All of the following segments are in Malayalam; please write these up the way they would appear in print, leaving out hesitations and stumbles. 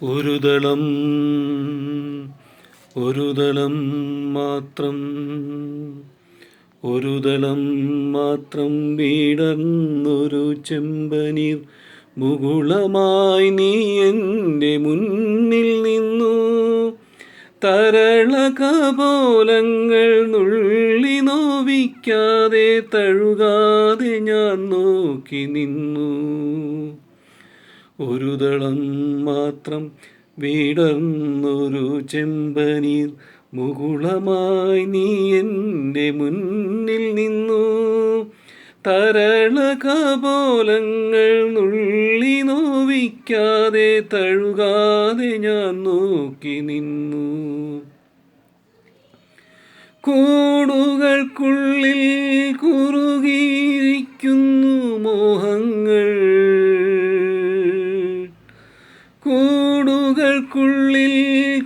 ഒരു ദളം മാത്രം വീടർന്നൊരു ചെമ്പനീർ മുകുളമായി നീ എൻ്റെ മുന്നിൽ നിന്നു. തരളകപോലങ്ങൾ നുള്ളി നോവിക്കാതെ തഴുകാതെ ഞാൻ നോക്കി നിന്നു. ഒരു ദളം മാത്രം വീടർന്നൊരു ചെമ്പനീർ മുകുളമായി നീ എൻ്റെ മുന്നിൽ നിന്നു. തരളകപോലങ്ങൾ നുള്ളി നോവിക്കാതെ തഴുകാതെ ഞാൻ നോക്കി നിന്നു. കൂടുകൾക്കുള്ളിൽ കുറുകിയിരിക്കുന്നു മോഹങ്ങൾ, കൂടുകൾക്കുള്ളിൽ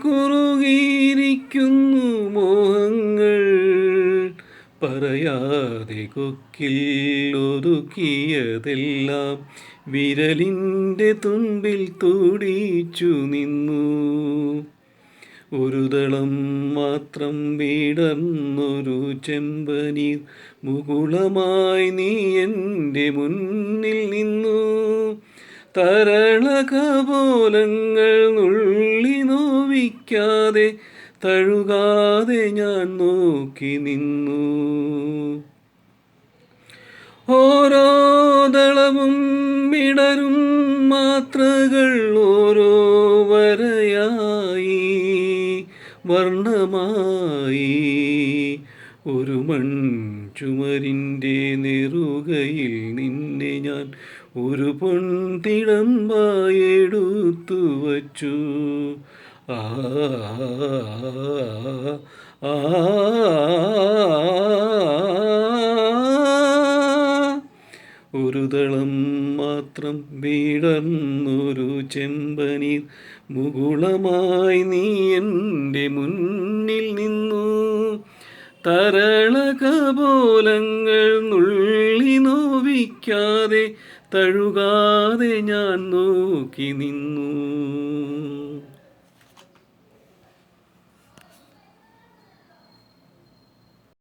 കുറുകിയിരിക്കുന്നു മോഹങ്ങൾ. പറയാതെ കൊക്കിൽ ഒതുക്കിയതെല്ലാം വിരലിൻ്റെ തുമ്പിൽ തുടിച്ചു നിന്നു. ഒരു ദളം മാത്രം വീടർന്നൊരു ചെമ്പനീർ മുകുളമായി നീ എൻ്റെ മുന്നിൽ നിന്നു. തരളകപോലങ്ങൾ നുള്ളി നോവിക്കാതെ തഴുകാതെ ഞാൻ നോക്കി നിന്നു. ഓരോ ദളവും വിടരും മാത്രകൾ ഓരോ വരയായി വർണ്ണമായി. ഒരു മൺചുമരിൻ്റെ നെറുകയിൽ നിന്നെ ഞാൻ ഒരു പൊൻതിടമ്പായി എടുത്തു വച്ചു. ആ ആ ഒരു ദളം മാത്രം വീടർന്നൊരു ചെമ്പനീർ മുകുളമായി നീ എൻ്റെ മുന്നിൽ നിന്നു. തരളകപോലങ്ങൾ നുള്ളി നോവിക്കാതെ തഴുകാതെ ഞാൻ നോക്കി നിന്നു.